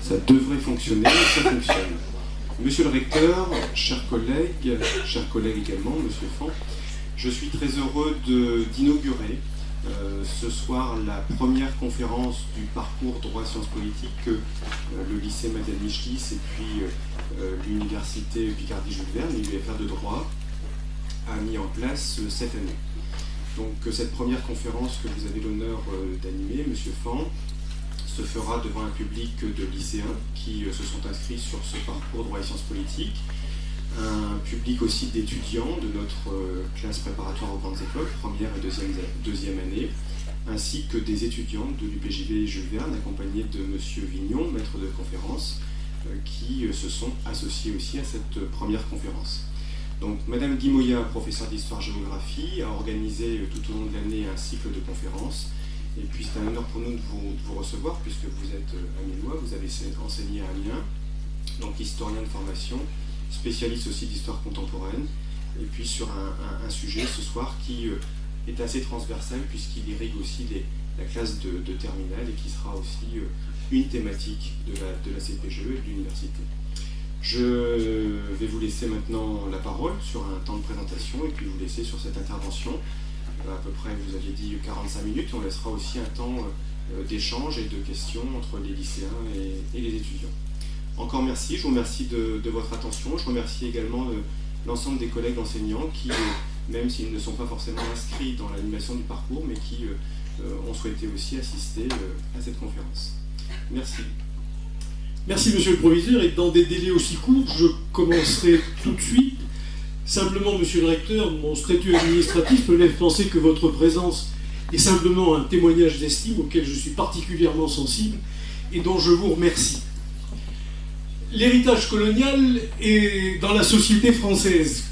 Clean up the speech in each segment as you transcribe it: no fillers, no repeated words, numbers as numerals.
Ça devrait fonctionner, ça fonctionne. Monsieur le recteur, chers collègues également, monsieur Fan, je suis très heureux d'inaugurer ce soir la première conférence du parcours droit sciences politiques que le lycée Madeleine Michelis et puis l'université Picardie-Jules Verne, l'UFR de droit, a mis en place cette année. Donc cette première conférence que vous avez l'honneur d'animer, monsieur Fan, se fera devant un public de lycéens qui se sont inscrits sur ce parcours droit et sciences politiques, un public aussi d'étudiants de notre classe préparatoire aux grandes écoles, première et deuxième année, ainsi que des étudiants de l'UPJV Jules Verne, accompagnés de M. Vignon, maître de conférence, qui se sont associés aussi à cette première conférence. Donc, Madame Guimoya, professeure d'histoire-géographie, a organisé tout au long de l'année un cycle de conférences. Et puis, c'est un honneur pour nous de vous recevoir, puisque vous êtes amiénois, vous avez enseigné à Amiens, donc historien de formation, spécialiste aussi d'histoire contemporaine, et puis sur un sujet ce soir qui est assez transversal puisqu'il irrigue aussi la classe de terminale et qui sera aussi une thématique de la CPGE et de l'université. Je vais vous laisser maintenant la parole sur un temps de présentation et puis vous laisser sur cette intervention. À peu près, vous aviez dit 45 minutes, on laissera aussi un temps d'échange et de questions entre les lycéens et les étudiants. Encore merci, je vous remercie de votre attention. Je remercie également l'ensemble des collègues enseignants qui, même s'ils ne sont pas forcément inscrits dans l'animation du parcours, mais qui ont souhaité aussi assister à cette conférence. Merci. Merci monsieur le proviseur, et dans des délais aussi courts, je commencerai tout de suite. Simplement, monsieur le recteur, mon statut administratif me laisse penser que votre présence est simplement un témoignage d'estime auquel je suis particulièrement sensible et dont je vous remercie. L'héritage colonial est dans la société française.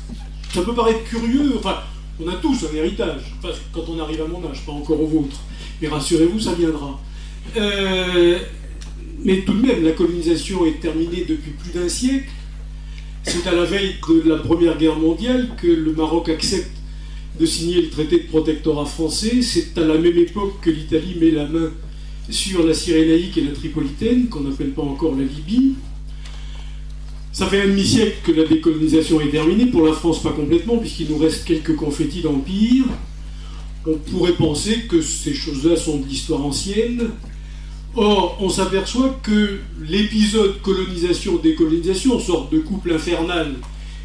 Ça peut paraître curieux, enfin, on a tous un héritage, enfin, quand on arrive à mon âge, pas encore au vôtre, mais rassurez-vous, ça viendra. Mais tout de même, la colonisation est terminée depuis plus d'un siècle. C'est à la veille de la Première Guerre mondiale que le Maroc accepte de signer le traité de protectorat français. C'est à la même époque que l'Italie met la main sur la Cyrénaïque et la Tripolitaine, qu'on n'appelle pas encore la Libye. Ça fait un demi-siècle que la décolonisation est terminée, pour la France pas complètement, puisqu'il nous reste quelques confettis d'empire. On pourrait penser que ces choses-là sont de l'histoire ancienne. Or, on s'aperçoit que l'épisode colonisation-décolonisation, sorte de couple infernal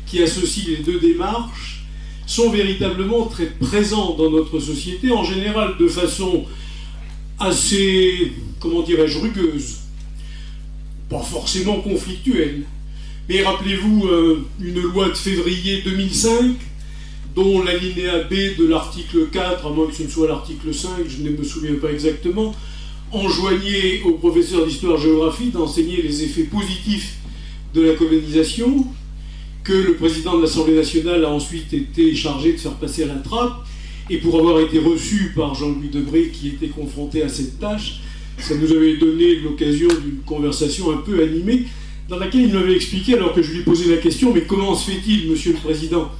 qui associe les deux démarches, sont véritablement très présents dans notre société, en général de façon assez, comment dirais-je, rugueuse, pas forcément conflictuelle. Mais rappelez-vous une loi de février 2005, dont l'alinéa B de l'article 4, à moins que ce ne soit l'article 5, je ne me souviens pas exactement, enjoignait aux professeurs d'histoire-géographie d'enseigner les effets positifs de la colonisation, que le président de l'Assemblée nationale a ensuite été chargé de faire passer à la trappe, et pour avoir été reçu par Jean-Louis Debré, qui était confronté à cette tâche, ça nous avait donné l'occasion d'une conversation un peu animée, dans laquelle il m'avait expliqué, alors que je lui posais la question, mais comment se fait-il, monsieur le président,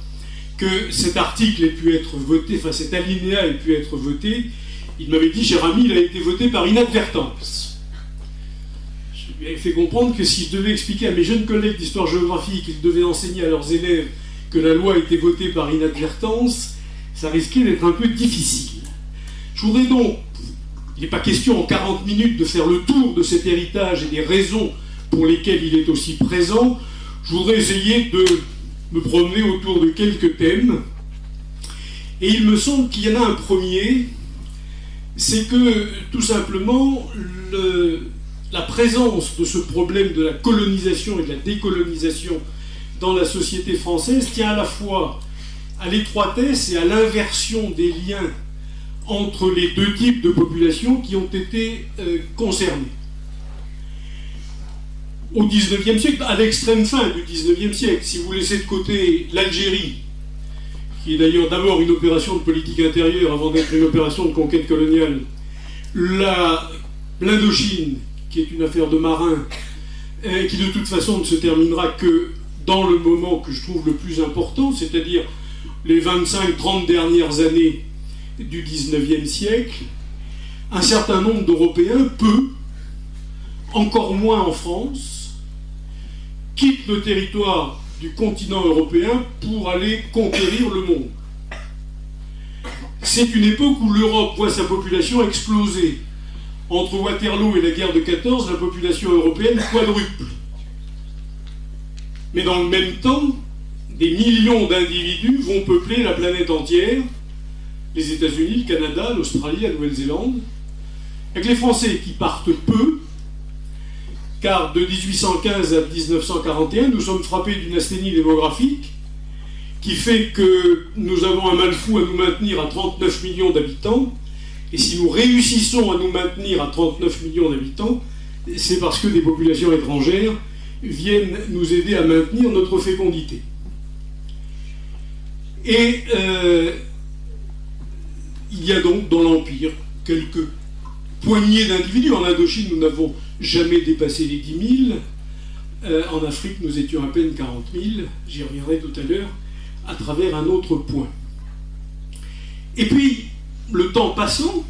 que cet article ait pu être voté, enfin cet alinéa ait pu être voté? Il m'avait dit, cher ami, il a été voté par inadvertance. Je lui avais fait comprendre que si je devais expliquer à mes jeunes collègues d'histoire-géographie qu'ils devaient enseigner à leurs élèves que la loi a été votée par inadvertance, ça risquait d'être un peu difficile. Je voudrais donc, il n'est pas question en 40 minutes de faire le tour de cet héritage et des raisons pour lesquelles il est aussi présent. Je voudrais essayer de me promener autour de quelques thèmes. Et il me semble qu'il y en a un premier, c'est que, tout simplement, la présence de ce problème de la colonisation et de la décolonisation dans la société française tient à la fois à l'étroitesse et à l'inversion des liens entre les deux types de populations qui ont été concernés. Au XIXe siècle, à l'extrême fin du XIXe siècle, si vous laissez de côté l'Algérie, qui est d'ailleurs d'abord une opération de politique intérieure avant d'être une opération de conquête coloniale, l'Indochine, qui est une affaire de marins, qui de toute façon ne se terminera que dans le moment que je trouve le plus important, c'est-à-dire les 25-30 dernières années du XIXe siècle, un certain nombre d'Européens peut, encore moins en France, quittent le territoire du continent européen pour aller conquérir le monde. C'est une époque où l'Europe voit sa population exploser. Entre Waterloo et la guerre de 14, la population européenne quadruple. Mais dans le même temps, des millions d'individus vont peupler la planète entière, les États-Unis, le Canada, l'Australie, la Nouvelle-Zélande, avec les Français qui partent peu, car de 1815 à 1941, nous sommes frappés d'une asthénie démographique qui fait que nous avons un mal fou à nous maintenir à 39 millions d'habitants, et si nous réussissons à nous maintenir à 39 millions d'habitants, c'est parce que des populations étrangères viennent nous aider à maintenir notre fécondité. Et il y a donc dans l'Empire quelques poignées d'individus. En Indochine, nous n'avons jamais dépassé les 10 000. En Afrique, nous étions à peine 40 000. J'y reviendrai tout à l'heure à travers un autre point. Et puis, le temps passant,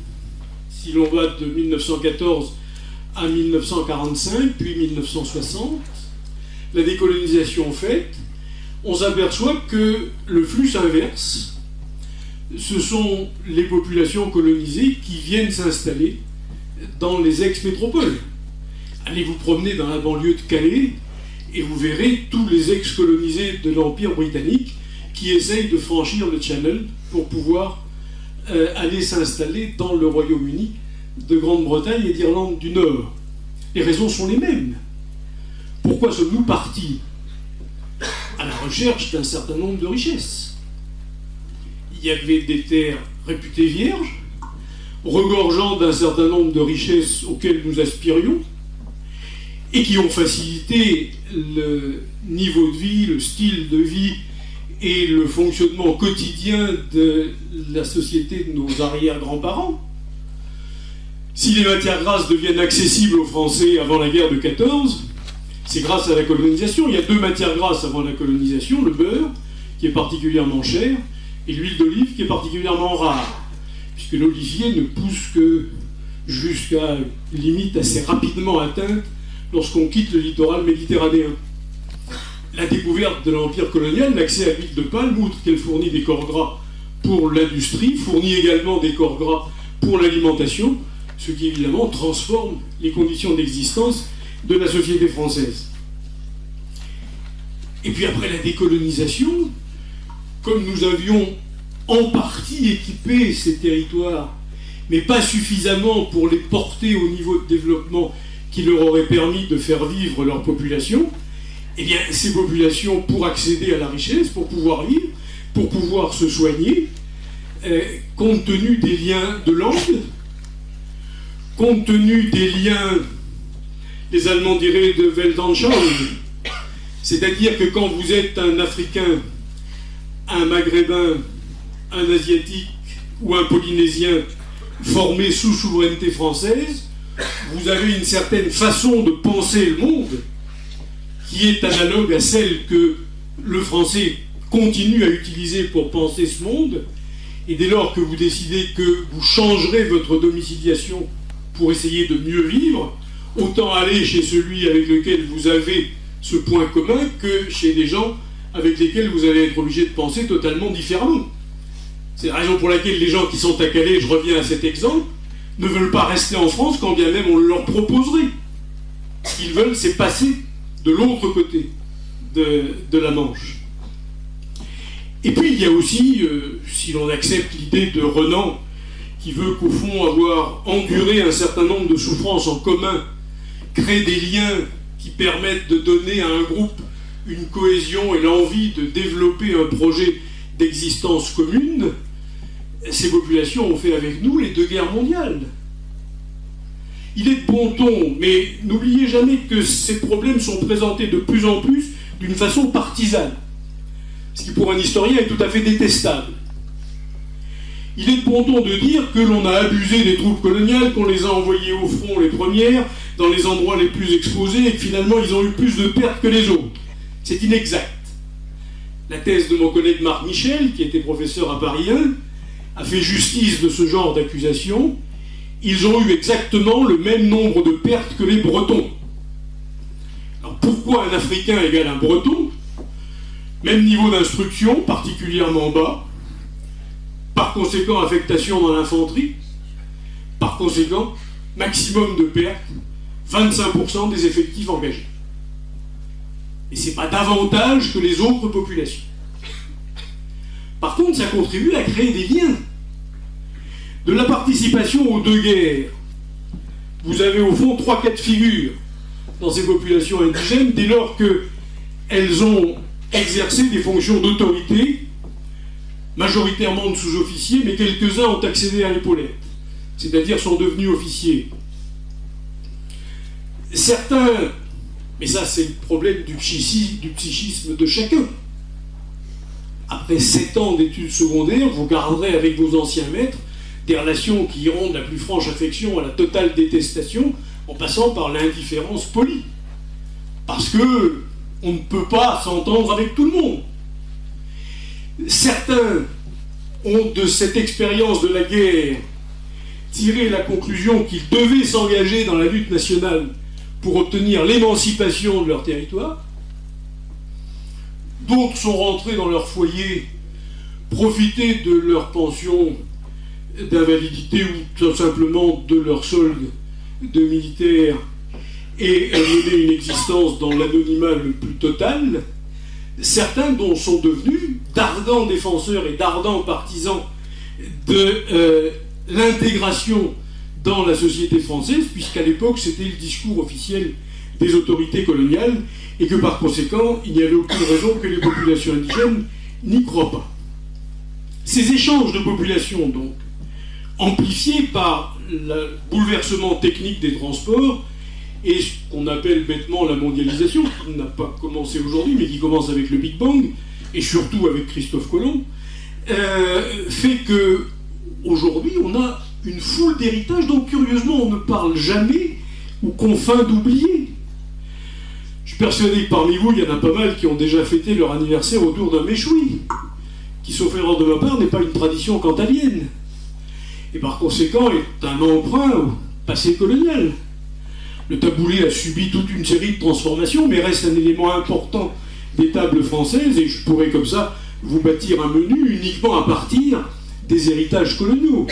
si l'on va de 1914 à 1945, puis 1960, la décolonisation faite, on s'aperçoit que le flux s'inverse. Ce sont les populations colonisées qui viennent s'installer dans les ex-métropoles. Allez vous promener dans la banlieue de Calais et vous verrez tous les ex-colonisés de l'Empire britannique qui essayent de franchir le Channel pour pouvoir aller s'installer dans le Royaume-Uni de Grande-Bretagne et d'Irlande du Nord. Les raisons sont les mêmes. Pourquoi sommes-nous partis à la recherche d'un certain nombre de richesses? Il y avait des terres réputées vierges, regorgeant d'un certain nombre de richesses auxquelles nous aspirions, et qui ont facilité le niveau de vie, le style de vie et le fonctionnement quotidien de la société de nos arrière-grands-parents. Si les matières grasses deviennent accessibles aux Français avant la guerre de 14, c'est grâce à la colonisation. Il y a deux matières grasses avant la colonisation, le beurre, qui est particulièrement cher, et l'huile d'olive, qui est particulièrement rare, puisque l'olivier ne pousse que jusqu'à une limite assez rapidement atteinte lorsqu'on quitte le littoral méditerranéen. La découverte de l'empire colonial, l'accès à l'huile de palme, outre qu'elle fournit des corps gras pour l'industrie, fournit également des corps gras pour l'alimentation, ce qui évidemment transforme les conditions d'existence de la société française. Et puis après la décolonisation, comme nous avions en partie équipé ces territoires, mais pas suffisamment pour les porter au niveau de développement qui leur aurait permis de faire vivre leur population, eh bien ces populations, pour accéder à la richesse, pour pouvoir vivre, pour pouvoir se soigner, compte tenu des liens de langue, compte tenu des liens, les Allemands diraient, de Weltanschauung, c'est-à-dire que quand vous êtes un Africain, un Maghrébin, un Asiatique ou un Polynésien formé sous souveraineté française, vous avez une certaine façon de penser le monde qui est analogue à celle que le français continue à utiliser pour penser ce monde, et dès lors que vous décidez que vous changerez votre domiciliation pour essayer de mieux vivre, autant aller chez celui avec lequel vous avez ce point commun que chez des gens avec lesquels vous allez être obligé de penser totalement différemment. C'est la raison pour laquelle les gens qui sont à Calais, je reviens à cet exemple, ne veulent pas rester en France quand bien même on le leur proposerait. Ce qu'ils veulent, c'est passer de l'autre côté de la Manche. Et puis il y a aussi, si l'on accepte l'idée de Renan, qui veut qu'au fond avoir enduré un certain nombre de souffrances en commun, crée des liens qui permettent de donner à un groupe une cohésion et l'envie de développer un projet d'existence commune, ces populations ont fait avec nous les deux guerres mondiales. Il est de bon ton, mais n'oubliez jamais que ces problèmes sont présentés de plus en plus d'une façon partisane, ce qui pour un historien est tout à fait détestable. Il est de bon ton de dire que l'on a abusé des troupes coloniales, qu'on les a envoyées au front les premières, dans les endroits les plus exposés, et que finalement ils ont eu plus de pertes que les autres. C'est inexact. La thèse de mon collègue Marc Michel, qui était professeur à Paris 1, a fait justice de ce genre d'accusation. Ils ont eu exactement le même nombre de pertes que les Bretons. Pourquoi un Africain égale un Breton? Même niveau d'instruction, particulièrement bas. Par conséquent, affectation dans l'infanterie. Par conséquent, maximum de pertes, 25% des effectifs engagés. Et ce n'est pas davantage que les autres populations. Par contre, ça contribue à créer des liens. De la participation aux deux guerres, vous avez au fond 3 cas de figure dans ces populations indigènes, dès lors qu'elles ont exercé des fonctions d'autorité, majoritairement de sous-officiers, mais quelques-uns ont accédé à l'épaulette, c'est-à-dire sont devenus officiers. Certains, mais ça c'est le problème du psychisme de chacun. Après 7 ans d'études secondaires, vous garderez avec vos anciens maîtres des relations qui iront de la plus franche affection à la totale détestation, en passant par l'indifférence polie. Parce que on ne peut pas s'entendre avec tout le monde. Certains ont, de cette expérience de la guerre, tiré la conclusion qu'ils devaient s'engager dans la lutte nationale pour obtenir l'émancipation de leur territoire. D'autres sont rentrés dans leur foyer, profiter de leur pension d'invalidité ou tout simplement de leur solde de militaire et mener une existence dans l'anonymat le plus total. Certains dont sont devenus d'ardents défenseurs et d'ardents partisans de l'intégration dans la société française, puisqu'à l'époque c'était le discours officiel des autorités coloniales, et que par conséquent il n'y avait aucune raison que les populations indigènes n'y croient pas. Ces échanges de populations, donc, amplifiés par le bouleversement technique des transports et ce qu'on appelle bêtement la mondialisation, qui n'a pas commencé aujourd'hui, mais qui commence avec le Big Bang, et surtout avec Christophe Colomb, fait que aujourd'hui on a une foule d'héritages dont curieusement on ne parle jamais ou qu'on feint d'oublier. Je suis persuadé que parmi vous, il y en a pas mal qui ont déjà fêté leur anniversaire autour d'un méchoui, qui, sauf erreur de ma part, n'est pas une tradition cantalienne, et par conséquent est un emprunt au passé colonial. Le taboulé a subi toute une série de transformations, mais reste un élément important des tables françaises, et je pourrais comme ça vous bâtir un menu uniquement à partir des héritages coloniaux.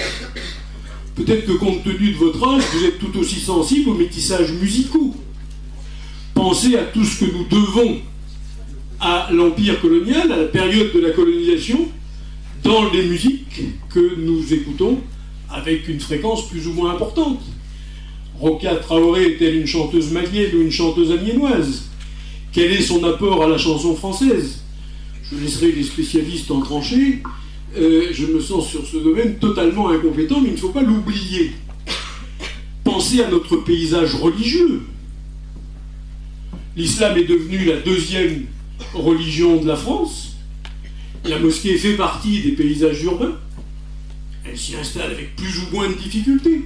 Peut-être que compte tenu de votre âge, vous êtes tout aussi sensible aux métissages musicaux. Pensez à tout ce que nous devons à l'empire colonial, à la période de la colonisation, dans les musiques que nous écoutons avec une fréquence plus ou moins importante. Rokia Traoré est-elle une chanteuse malienne ou une chanteuse amiénoise? Quel est son apport à la chanson française? Je laisserai les spécialistes en trancher. Je me sens sur ce domaine totalement incompétent, mais il ne faut pas l'oublier. Pensez à notre paysage religieux. L'islam est devenu la deuxième religion de la France. La mosquée fait partie des paysages urbains. Elle s'y installe avec plus ou moins de difficultés.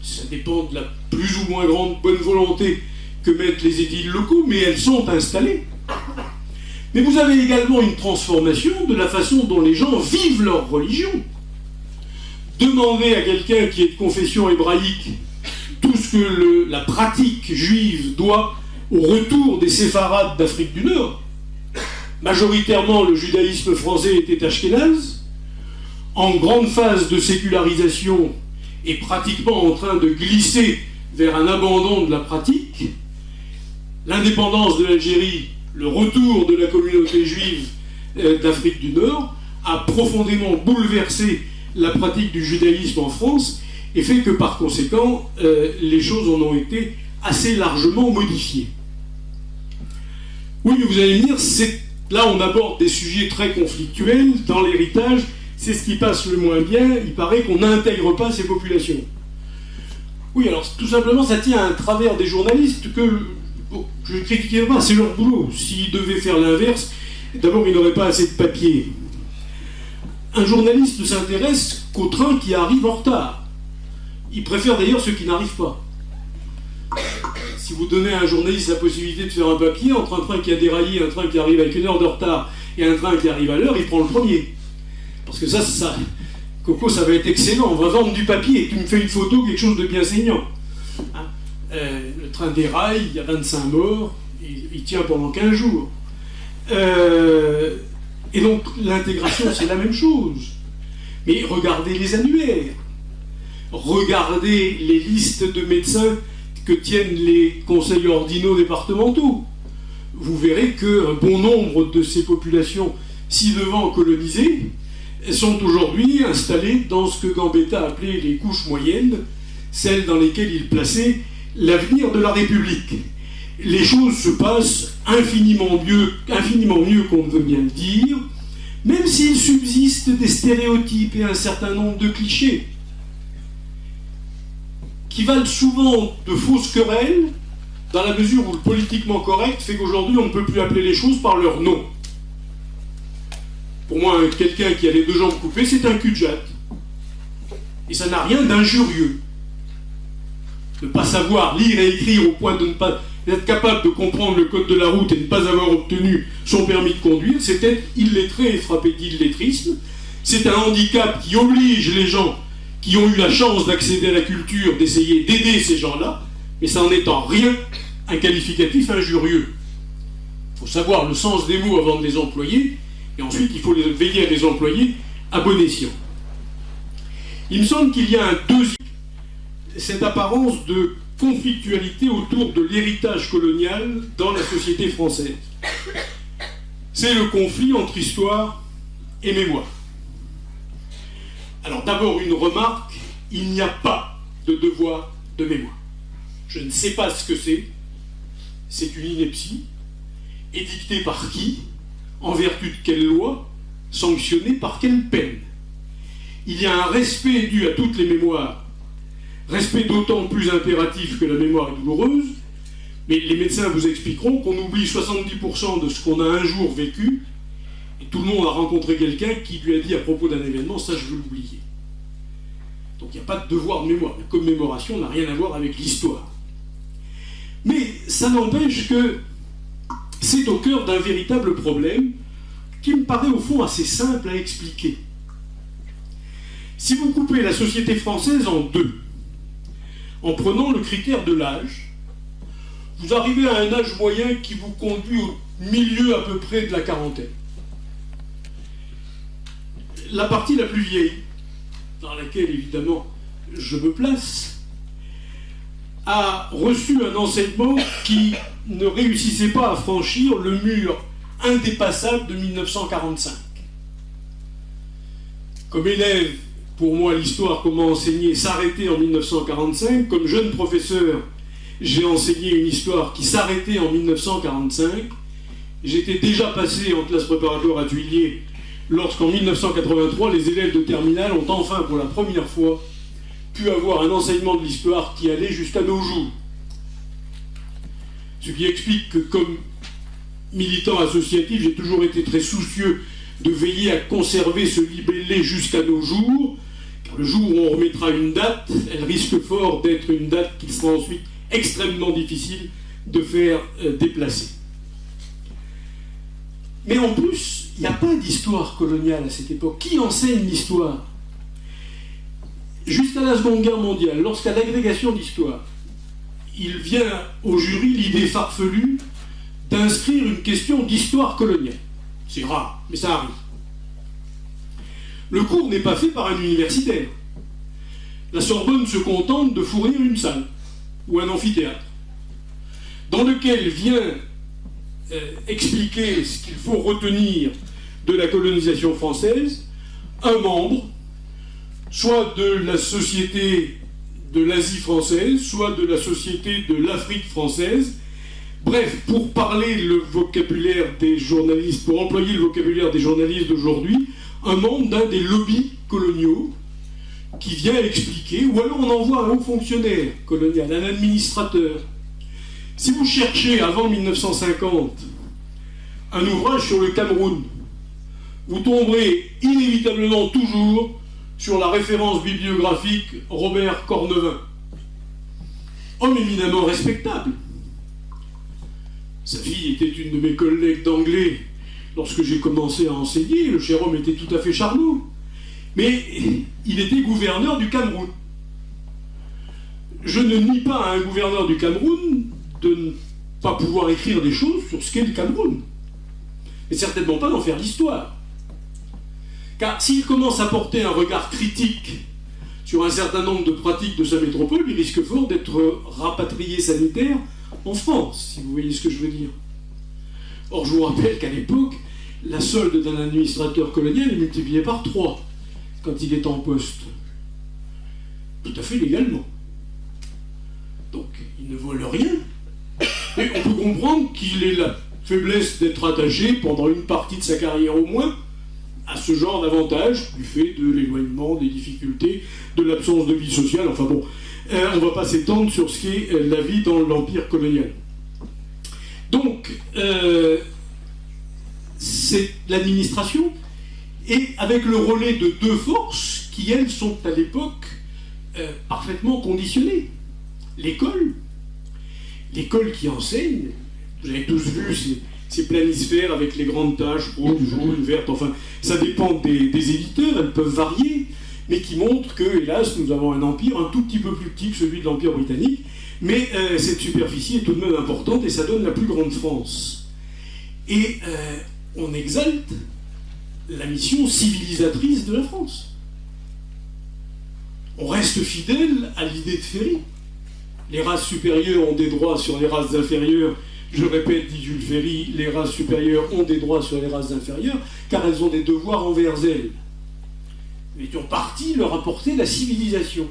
Ça dépend de la plus ou moins grande bonne volonté que mettent les édiles locaux, mais elles sont installées. Mais vous avez également une transformation de la façon dont les gens vivent leur religion. Demandez à quelqu'un qui est de confession hébraïque tout ce que la pratique juive doit au retour des séfarades d'Afrique du Nord. Majoritairement, le judaïsme français était ashkénaze, en grande phase de sécularisation et pratiquement en train de glisser vers un abandon de la pratique. L'indépendance de l'Algérie, le retour de la communauté juive d'Afrique du Nord a profondément bouleversé la pratique du judaïsme en France et fait que par conséquent, les choses en ont été assez largement modifiées. Oui, mais vous allez me dire, là on aborde des sujets très conflictuels dans l'héritage, c'est ce qui passe le moins bien, il paraît qu'on n'intègre pas ces populations. Oui, alors tout simplement ça tient à un travers des journalistes que je ne critiquerai pas, c'est leur boulot. S'ils devaient faire l'inverse, d'abord ils n'auraient pas assez de papier. Un journaliste ne s'intéresse qu'aux trains qui arrivent en retard. Il préfère d'ailleurs ceux qui n'arrivent pas. Si vous donnez à un journaliste la possibilité de faire un papier entre un train qui a déraillé, un train qui arrive avec 1 heure de retard et un train qui arrive à l'heure, il prend le premier. Parce que ça, Coco, ça va être excellent, on va vendre du papier, tu me fais une photo, quelque chose de bien saignant. Hein, le train déraille, il y a 25 morts, il tient pendant 15 jours. Et donc l'intégration, c'est la même chose. Mais regardez les annuaires, regardez les listes de médecins que tiennent les conseils ordinaux départementaux. Vous verrez qu'un bon nombre de ces populations ci-devant colonisées sont aujourd'hui installées dans ce que Gambetta appelait les couches moyennes, celles dans lesquelles il plaçait l'avenir de la République. Les choses se passent infiniment mieux qu'on ne veut bien le dire, même s'il subsiste des stéréotypes et un certain nombre de clichés qui valent souvent de fausses querelles, dans la mesure où le politiquement correct fait qu'aujourd'hui on ne peut plus appeler les choses par leur nom. Pour moi, quelqu'un qui a les deux jambes coupées, c'est un cul-de-jatte. Et ça n'a rien d'injurieux. Ne pas savoir lire et écrire au point de ne pas être capable de comprendre le code de la route et ne pas avoir obtenu son permis de conduire, c'est être illettré et frappé d'illettrisme. C'est un handicap qui oblige les gens qui ont eu la chance d'accéder à la culture d'essayer d'aider ces gens-là, mais ça n'en est en rien un qualificatif injurieux. Il faut savoir le sens des mots avant de les employer, et ensuite il faut veiller à les employer à bon escient. Il me semble qu'il y a un deuxième, cette apparence de conflictualité autour de l'héritage colonial dans la société française. C'est le conflit entre histoire et mémoire. Alors d'abord une remarque, il n'y a pas de devoir de mémoire. Je ne sais pas ce que c'est une ineptie, édictée par qui, en vertu de quelle loi, sanctionnée par quelle peine. Il y a un respect dû à toutes les mémoires, respect d'autant plus impératif que la mémoire est douloureuse, mais les médecins vous expliqueront qu'on oublie 70% de ce qu'on a un jour vécu, et tout le monde a rencontré quelqu'un qui lui a dit à propos d'un événement, ça je veux l'oublier. Donc il n'y a pas de devoir de mémoire. La commémoration n'a rien à voir avec l'histoire. Mais ça n'empêche que c'est au cœur d'un véritable problème qui me paraît au fond assez simple à expliquer. Si vous coupez la société française en deux, en prenant le critère de l'âge, vous arrivez à un âge moyen qui vous conduit au milieu à peu près de la quarantaine. La partie la plus vieille, dans laquelle évidemment je me place, a reçu un enseignement qui ne réussissait pas à franchir le mur indépassable de 1945. Comme élève, pour moi, l'histoire qu'on m'a enseignée s'arrêtait en 1945. Comme jeune professeur, j'ai enseigné une histoire qui s'arrêtait en 1945. J'étais déjà passé en classe préparatoire à Tuillier lorsqu'en 1983, les élèves de terminale ont enfin, pour la première fois, pu avoir un enseignement de l'histoire qui allait jusqu'à nos jours. Ce qui explique que, comme militant associatif, j'ai toujours été très soucieux de veiller à conserver ce libellé jusqu'à nos jours, car le jour où on remettra une date, elle risque fort d'être une date qu'il sera ensuite extrêmement difficile de faire déplacer. Mais en plus, il n'y a pas d'histoire coloniale à cette époque. Qui enseigne l'histoire ? Jusqu'à la Seconde Guerre mondiale, lorsqu'à l'agrégation d'histoire, il vient au jury l'idée farfelue d'inscrire une question d'histoire coloniale. C'est rare, mais ça arrive. Le cours n'est pas fait par un universitaire. La Sorbonne se contente de fournir une salle ou un amphithéâtre dans lequel vient expliquer ce qu'il faut retenir de la colonisation française un membre, soit de la société de l'Asie française, soit de la société de l'Afrique française. Bref, pour parler le vocabulaire des journalistes, pour employer le vocabulaire des journalistes d'aujourd'hui, un membre d'un des lobbies coloniaux qui vient expliquer, ou alors on envoie un haut fonctionnaire colonial, un administrateur. Si vous cherchez avant 1950 un ouvrage sur le Cameroun, vous tomberez inévitablement toujours sur la référence bibliographique Robert Cornevin. Homme éminemment respectable. Sa fille était une de mes collègues d'anglais lorsque j'ai commencé à enseigner. Le cher homme était tout à fait charmant. Mais il était gouverneur du Cameroun. Je ne nie pas à un gouverneur du Cameroun de pas pouvoir écrire des choses sur ce qu'est le Cameroun. Et certainement pas d'en faire l'histoire. Car s'il commence à porter un regard critique sur un certain nombre de pratiques de sa métropole, il risque fort d'être rapatrié sanitaire en France, si vous voyez ce que je veux dire. Or, je vous rappelle qu'à l'époque, la solde d'un administrateur colonial est multipliée par 3 quand il est en poste. Tout à fait légalement. Donc, il ne vole rien. Et on peut comprendre qu'il ait la faiblesse d'être attaché pendant une partie de sa carrière au moins à ce genre d'avantage du fait de l'éloignement, des difficultés, de l'absence de vie sociale. Enfin bon, on ne va pas s'étendre sur ce qu'est la vie dans l'empire colonial. Donc, c'est l'administration, et avec le relais de 2 forces qui, elles, sont à l'époque parfaitement conditionnées. L'école qui enseigne, vous avez tous vu ces planisphères avec les grandes taches rouges, jaunes, vertes, enfin, ça dépend des éditeurs, elles peuvent varier, mais qui montrent que, hélas, nous avons un empire un tout petit peu plus petit que celui de l'Empire britannique, mais cette superficie est tout de même importante et ça donne la plus grande France. Et on exalte la mission civilisatrice de la France. On reste fidèle à l'idée de Ferry. Les races supérieures ont des droits sur les races inférieures. Je répète, dit Jules Ferry, les races supérieures ont des droits sur les races inférieures, car elles ont des devoirs envers elles. Nous étions partis leur apporter la civilisation.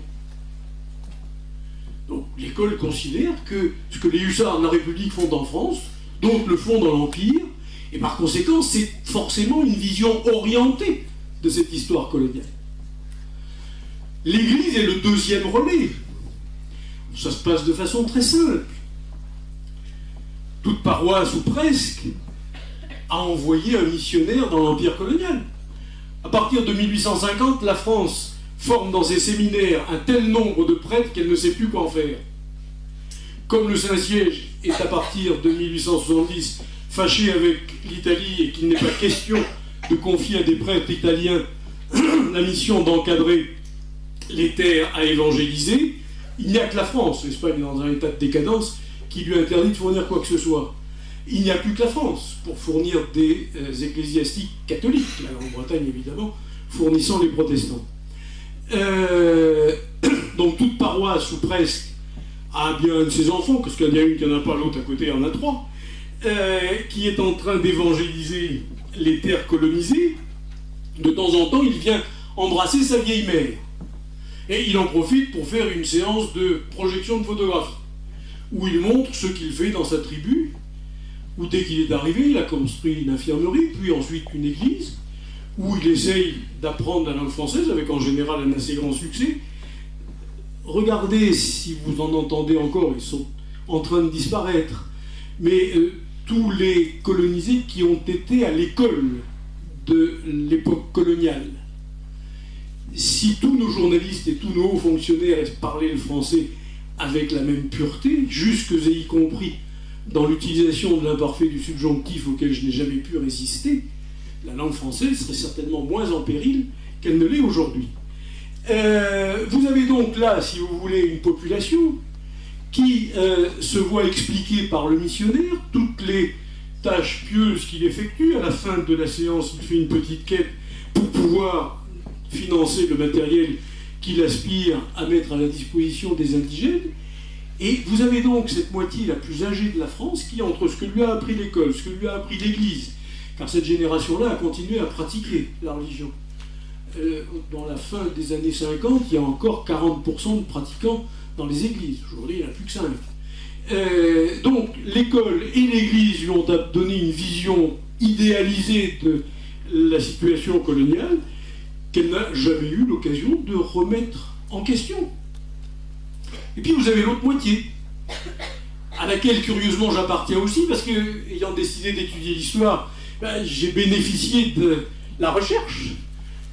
Donc l'école considère que ce que les hussards de la République font en France, d'autres le font dans l'Empire, et par conséquent, c'est forcément une vision orientée de cette histoire coloniale. L'Église est le deuxième relais. Ça se passe de façon très simple. Toute paroisse, ou presque, a envoyé un missionnaire dans l'Empire colonial. À partir de 1850, la France forme dans ses séminaires un tel nombre de prêtres qu'elle ne sait plus quoi en faire. Comme le Saint-Siège est à partir de 1870 fâché avec l'Italie et qu'il n'est pas question de confier à des prêtres italiens la mission d'encadrer les terres à évangéliser, il n'y a que la France, l'Espagne est dans un état de décadence, qui lui interdit de fournir quoi que ce soit. Il n'y a plus que la France pour fournir des ecclésiastiques catholiques, la Grande-Bretagne évidemment, fournissant les protestants. Donc toute paroisse, ou presque, a bien un de ses enfants, parce qu'il y en a une qui n'en a pas, l'autre à côté en a 3, qui est en train d'évangéliser les terres colonisées. De temps en temps, il vient embrasser sa vieille mère. Et il en profite pour faire une séance de projection de photographie, où il montre ce qu'il fait dans sa tribu, où dès qu'il est arrivé, il a construit une infirmerie, puis ensuite une église, où il essaye d'apprendre la langue française, avec en général un assez grand succès. Regardez, si vous en entendez encore, ils sont en train de disparaître, mais tous les colonisés qui ont été à l'école de l'époque coloniale. Si tous nos journalistes et tous nos hauts fonctionnaires parlaient le français avec la même pureté, jusque et y compris dans l'utilisation de l'imparfait du subjonctif auquel je n'ai jamais pu résister, la langue française serait certainement moins en péril qu'elle ne l'est aujourd'hui. Vous avez donc là, si vous voulez, une population qui se voit expliquer par le missionnaire toutes les tâches pieuses qu'il effectue. À la fin de la séance, il fait une petite quête pour pouvoir financer le matériel qu'il aspire à mettre à la disposition des indigènes. Et vous avez donc cette moitié la plus âgée de la France qui, entre ce que lui a appris l'école, ce que lui a appris l'Église, car cette génération-là a continué à pratiquer la religion. Dans la fin des années 50, il y a encore 40% de pratiquants dans les églises. Aujourd'hui, il n'y en a plus que 5. Donc, l'école et l'église lui ont donné une vision idéalisée de la situation coloniale qu'elle n'a jamais eu l'occasion de remettre en question. Et puis, vous avez l'autre moitié, à laquelle, curieusement, j'appartiens aussi, parce que, ayant décidé d'étudier l'histoire, j'ai bénéficié de la recherche.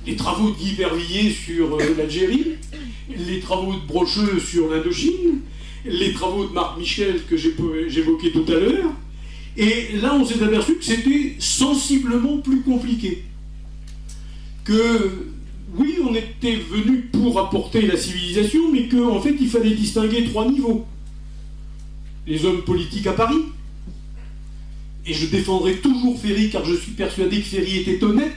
Les travaux de Guy Vervilliers sur l'Algérie, les travaux de Brocheux sur l'Indochine, les travaux de Marc Michel que j'évoquais tout à l'heure. Et là, on s'est aperçu que c'était sensiblement plus compliqué. Que, oui, on était venu pour apporter la civilisation, mais qu'en fait, il fallait distinguer 3 niveaux. Les hommes politiques à Paris, et je défendrai toujours Ferry car je suis persuadé que Ferry était honnête,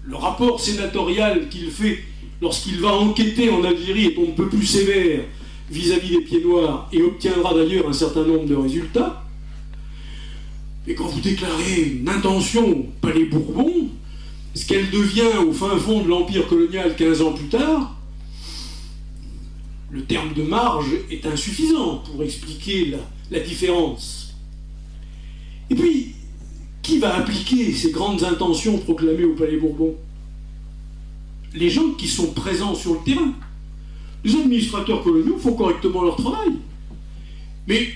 le rapport sénatorial qu'il fait lorsqu'il va enquêter en Algérie est on ne peut plus sévère vis-à-vis des pieds noirs et obtiendra d'ailleurs un certain nombre de résultats. Et quand vous déclarez une intention Palais Bourbon, ce qu'elle devient au fin fond de l'Empire colonial 15 ans plus tard, le terme de marge est insuffisant pour expliquer la différence. Et puis, qui va appliquer ces grandes intentions proclamées au Palais Bourbon? Les gens qui sont présents sur le terrain. Les administrateurs coloniaux font correctement leur travail. Mais,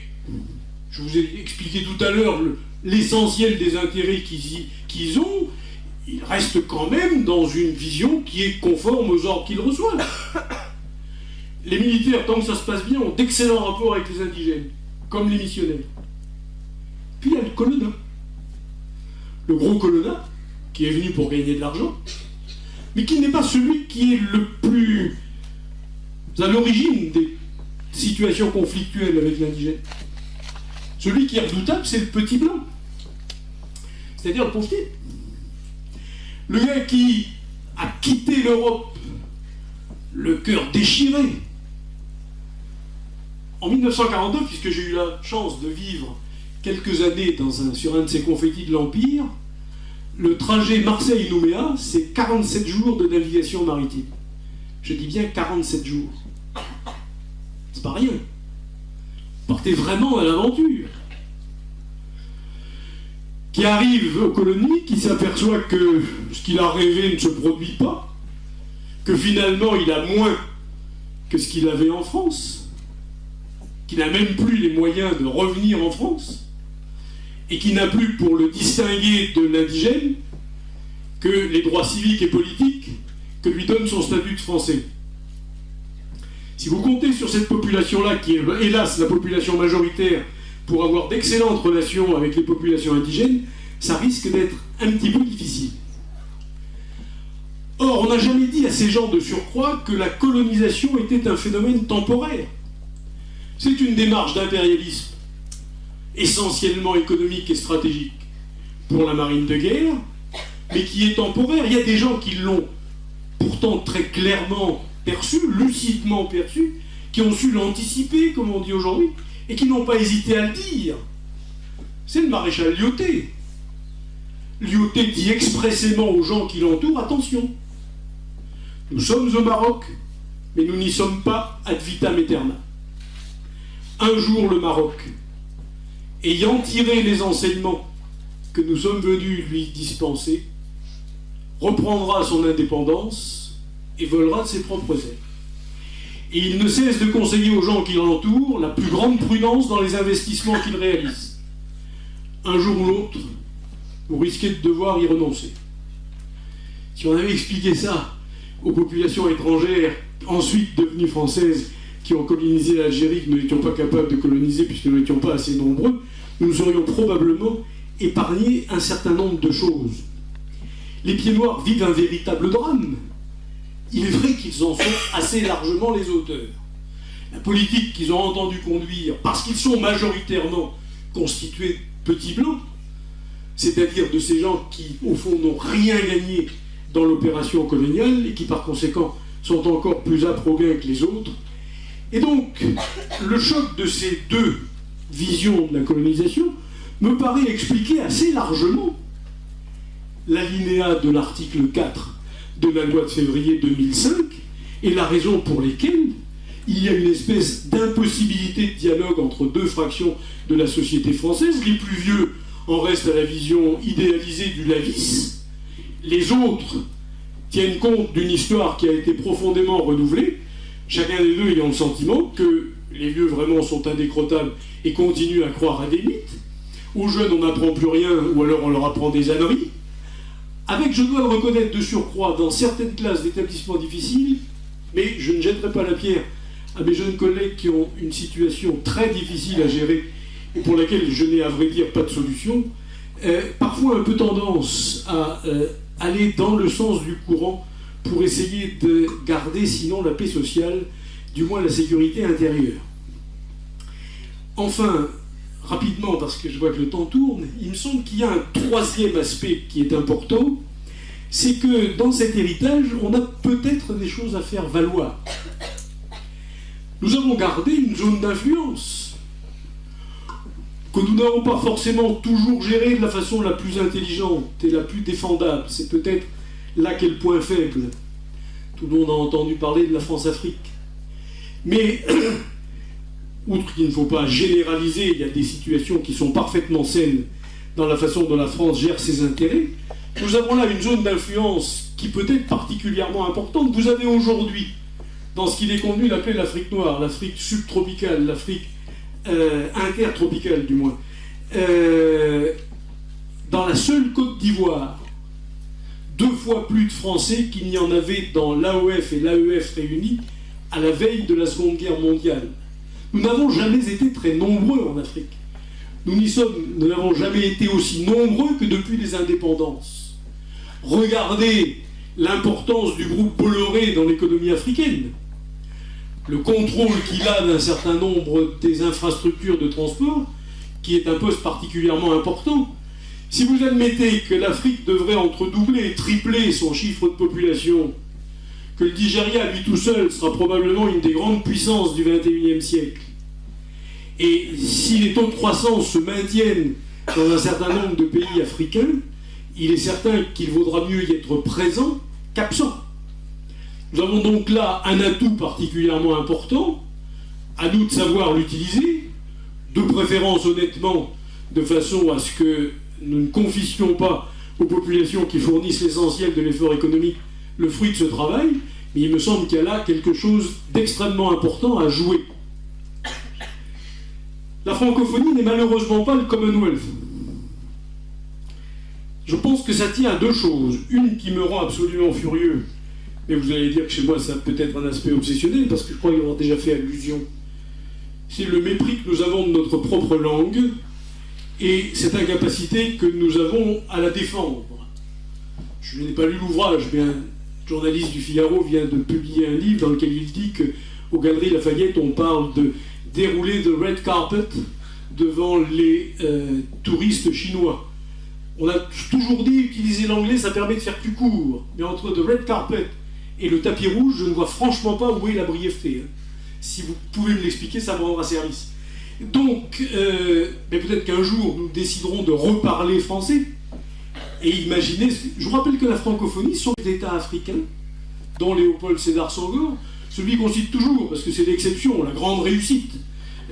je vous ai expliqué tout à l'heure l'essentiel des intérêts qu'ils ont, ils restent quand même dans une vision qui est conforme aux ordres qu'ils reçoivent. Les militaires, tant que ça se passe bien, ont d'excellents rapports avec les indigènes, comme les missionnaires. Puis il y a le colonna. Le gros colonna, qui est venu pour gagner de l'argent, mais qui n'est pas celui qui est le plus à l'origine des situations conflictuelles avec l'indigène. Celui qui est redoutable, c'est le petit blanc. C'est-à-dire le pauvre type. Le gars qui a quitté l'Europe, le cœur déchiré. En 1942, puisque j'ai eu la chance de vivre quelques années sur un de ces confettis de l'Empire, le trajet Marseille-Nouméa, c'est 47 jours de navigation maritime. Je dis bien 47 jours. C'est pas rien. Partez vraiment à l'aventure. Qui arrive aux colonies, qui s'aperçoit que ce qu'il a rêvé ne se produit pas, que finalement il a moins que ce qu'il avait en France, qu'il n'a même plus les moyens de revenir en France, et qui n'a plus pour le distinguer de l'indigène que les droits civiques et politiques que lui donne son statut de français. Si vous comptez sur cette population-là, qui est hélas la population majoritaire, pour avoir d'excellentes relations avec les populations indigènes, ça risque d'être un petit peu difficile. Or, on n'a jamais dit à ces gens de surcroît que la colonisation était un phénomène temporaire. C'est une démarche d'impérialisme essentiellement économique et stratégique pour la marine de guerre, mais qui est temporaire. Il y a des gens qui l'ont pourtant très clairement perçu, lucidement perçu, qui ont su l'anticiper, comme on dit aujourd'hui, et qui n'ont pas hésité à le dire. C'est le maréchal Lyautey. Lyautey dit expressément aux gens qui l'entourent, attention, nous sommes au Maroc, mais nous n'y sommes pas ad vitam aeternam. Un jour le Maroc, ayant tiré les enseignements que nous sommes venus lui dispenser, reprendra son indépendance et volera de ses propres ailes. Et il ne cesse de conseiller aux gens qui l'entourent la plus grande prudence dans les investissements qu'ils réalisent. Un jour ou l'autre, vous risquez de devoir y renoncer. Si on avait expliqué ça aux populations étrangères, ensuite devenues françaises, qui ont colonisé l'Algérie, que nous n'étions pas capables de coloniser puisque nous n'étions pas assez nombreux, nous nous aurions probablement épargné un certain nombre de choses. Les pieds noirs vivent un véritable drame. Il est vrai qu'ils en sont assez largement les auteurs. La politique qu'ils ont entendu conduire, parce qu'ils sont majoritairement constitués de petits blancs, c'est-à-dire de ces gens qui, au fond, n'ont rien gagné dans l'opération coloniale et qui, par conséquent, sont encore plus âpres au gain que les autres. Et donc, le choc de ces deux visions de la colonisation me paraît expliquer assez largement l'alinéa de l'article 4 de la loi de février 2005 et la raison pour laquelle il y a une espèce d'impossibilité de dialogue entre deux fractions de la société française. Les plus vieux en restent à la vision idéalisée du lavis. Les autres tiennent compte d'une histoire qui a été profondément renouvelée, chacun des deux ayant le sentiment que les vieux vraiment sont indécrottables et continuent à croire à des mythes. Aux jeunes, on n'apprend plus rien, ou alors on leur apprend des âneries. Avec, je dois le reconnaître de surcroît, dans certaines classes d'établissements difficiles, mais je ne jetterai pas la pierre à mes jeunes collègues qui ont une situation très difficile à gérer et pour laquelle je n'ai à vrai dire pas de solution, parfois un peu tendance à aller dans le sens du courant pour essayer de garder, sinon la paix sociale, du moins la sécurité intérieure. Enfin, rapidement, parce que je vois que le temps tourne, il me semble qu'il y a un troisième aspect qui est important, c'est que dans cet héritage, on a peut-être des choses à faire valoir. Nous avons gardé une zone d'influence que nous n'avons pas forcément toujours gérée de la façon la plus intelligente et la plus défendable. C'est peut-être là qu'est le point faible. Tout le monde a entendu parler de la France-Afrique. Mais, outre qu'il ne faut pas généraliser, il y a des situations qui sont parfaitement saines dans la façon dont la France gère ses intérêts. Nous avons là une zone d'influence qui peut être particulièrement importante. Vous avez aujourd'hui, dans ce qu'il est convenu d'appeler l'Afrique noire, l'Afrique subtropicale, l'Afrique intertropicale du moins, dans la seule Côte d'Ivoire, 2 fois plus de Français qu'il n'y en avait dans l'AOF et l'AEF réunis à la veille de la Seconde Guerre mondiale. Nous n'avons jamais été très nombreux en Afrique. Nous n'avons jamais été aussi nombreux que depuis les indépendances. Regardez l'importance du groupe Bolloré dans l'économie africaine. Le contrôle qu'il a d'un certain nombre des infrastructures de transport, qui est un poste particulièrement important. Si vous admettez que l'Afrique devrait entre doubler et tripler son chiffre de population, que le Nigeria, lui tout seul, sera probablement une des grandes puissances du XXIe siècle, et si les taux de croissance se maintiennent dans un certain nombre de pays africains, il est certain qu'il vaudra mieux y être présent qu'absent. Nous avons donc là un atout particulièrement important, à nous de savoir l'utiliser, de préférence honnêtement, de façon à ce que nous ne confisquions pas aux populations qui fournissent l'essentiel de l'effort économique le fruit de ce travail, mais il me semble qu'il y a là quelque chose d'extrêmement important à jouer. La francophonie n'est malheureusement pas le Commonwealth. Je pense que ça tient à 2 choses. Une qui me rend absolument furieux, mais vous allez dire que chez moi ça a peut-être un aspect obsessionnel, parce que je crois y avoir déjà fait allusion. C'est le mépris que nous avons de notre propre langue, et cette incapacité que nous avons à la défendre. Je n'ai pas lu l'ouvrage, mais un journaliste du Figaro vient de publier un livre dans lequel il dit qu'aux Galeries Lafayette, on parle de dérouler the red carpet devant les touristes chinois. On a toujours dit utiliser l'anglais, ça permet de faire plus court. Mais entre the red carpet et le tapis rouge, je ne vois franchement pas où est la brièveté. Si vous pouvez me l'expliquer, ça me rendra service. Donc, mais peut-être qu'un jour, nous déciderons de reparler français. Et imaginez, je vous rappelle que la francophonie sont des États africains, dont Léopold Sédar Senghor, celui qu'on cite toujours, parce que c'est l'exception, la grande réussite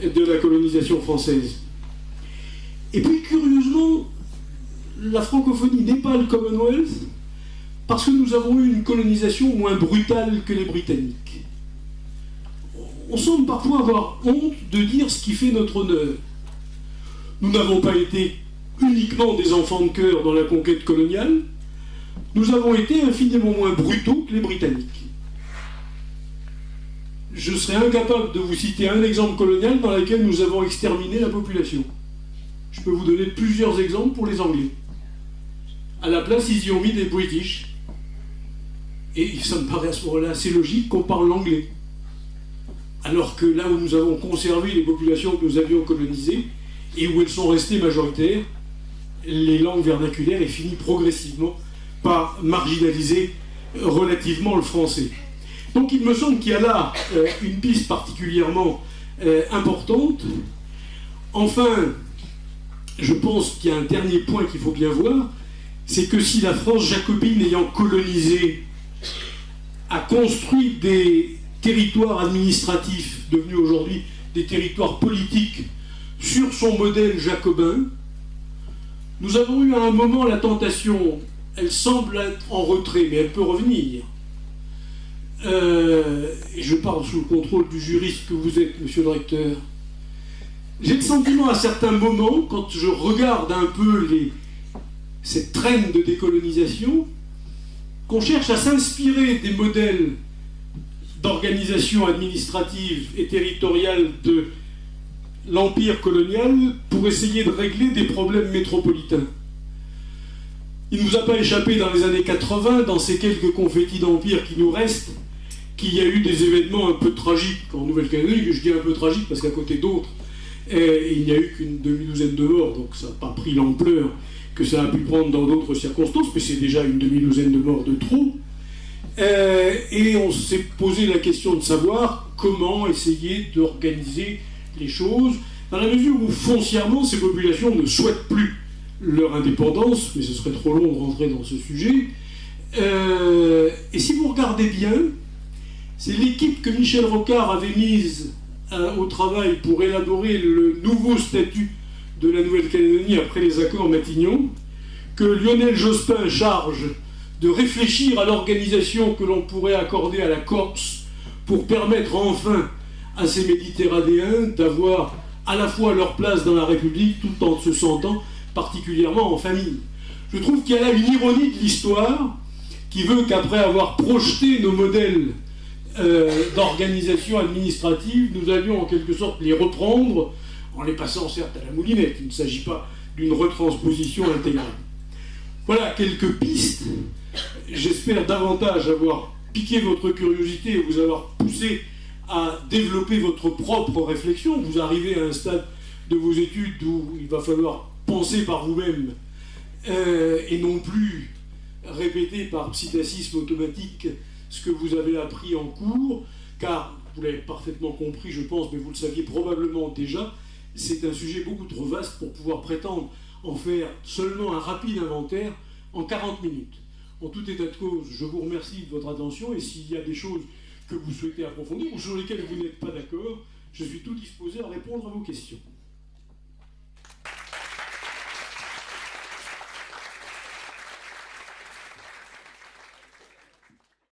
de la colonisation française. Et puis, curieusement, la francophonie n'est pas le Commonwealth, parce que nous avons eu une colonisation moins brutale que les Britanniques. On semble parfois avoir honte de dire ce qui fait notre honneur. Nous n'avons pas été uniquement des enfants de cœur dans la conquête coloniale, nous avons été infiniment moins brutaux que les Britanniques. Je serais incapable de vous citer un exemple colonial dans lequel nous avons exterminé la population. Je peux vous donner plusieurs exemples pour les Anglais. À la place, ils y ont mis des British. Et ça me paraît à ce moment-là assez logique qu'on parle l'anglais. Alors que là où nous avons conservé les populations que nous avions colonisées, et où elles sont restées majoritaires, les langues vernaculaires aient fini progressivement par marginaliser relativement le français. Donc il me semble qu'il y a là une piste particulièrement importante. Enfin, je pense qu'il y a un dernier point qu'il faut bien voir, c'est que si la France jacobine ayant colonisé a construit des territoires administratifs devenus aujourd'hui des territoires politiques sur son modèle jacobin, nous avons eu à un moment la tentation, elle semble être en retrait, mais elle peut revenir. Et je parle sous le contrôle du juriste que vous êtes, monsieur le recteur. J'ai le sentiment à certains moments, quand je regarde un peu cette traîne de décolonisation, qu'on cherche à s'inspirer des modèles d'organisation administrative et territoriale de l'empire colonial pour essayer de régler des problèmes métropolitains. Il ne vous a pas échappé dans les années 80, dans ces quelques confettis d'empire qui nous restent, qu'il y a eu des événements un peu tragiques en Nouvelle-Calédonie, que je dis un peu tragiques parce qu'à côté d'autres, Et il n'y a eu qu'une demi-douzaine de morts, donc ça n'a pas pris l'ampleur que ça a pu prendre dans d'autres circonstances, mais c'est déjà une demi-douzaine de morts de trop. Et on s'est posé la question de savoir comment essayer d'organiser les choses, dans la mesure où foncièrement ces populations ne souhaitent plus leur indépendance, mais ce serait trop long de rentrer dans ce sujet. Et si vous regardez bien, c'est l'équipe que Michel Rocard avait mise au travail pour élaborer le nouveau statut de la Nouvelle-Calédonie après les accords Matignon, que Lionel Jospin charge de réfléchir à l'organisation que l'on pourrait accorder à la Corse pour permettre enfin à ces Méditerranéens d'avoir à la fois leur place dans la République tout en se sentant particulièrement en famille. Je trouve qu'il y a là une ironie de l'histoire qui veut qu'après avoir projeté nos modèles d'organisation administrative, nous allions en quelque sorte les reprendre en les passant certes à la moulinette. Il ne s'agit pas d'une retransposition intégrale. Voilà quelques pistes. J'espère davantage avoir piqué votre curiosité et vous avoir poussé à développer votre propre réflexion. Vous arrivez à un stade de vos études où il va falloir penser par vous-même et non plus répéter par psittacisme automatique ce que vous avez appris en cours, car, vous l'avez parfaitement compris, je pense, mais vous le saviez probablement déjà, c'est un sujet beaucoup trop vaste pour pouvoir prétendre en faire seulement un rapide inventaire en 40 minutes. En tout état de cause, je vous remercie de votre attention, et s'il y a des choses que vous souhaitez approfondir ou sur lesquelles vous n'êtes pas d'accord, je suis tout disposé à répondre à vos questions.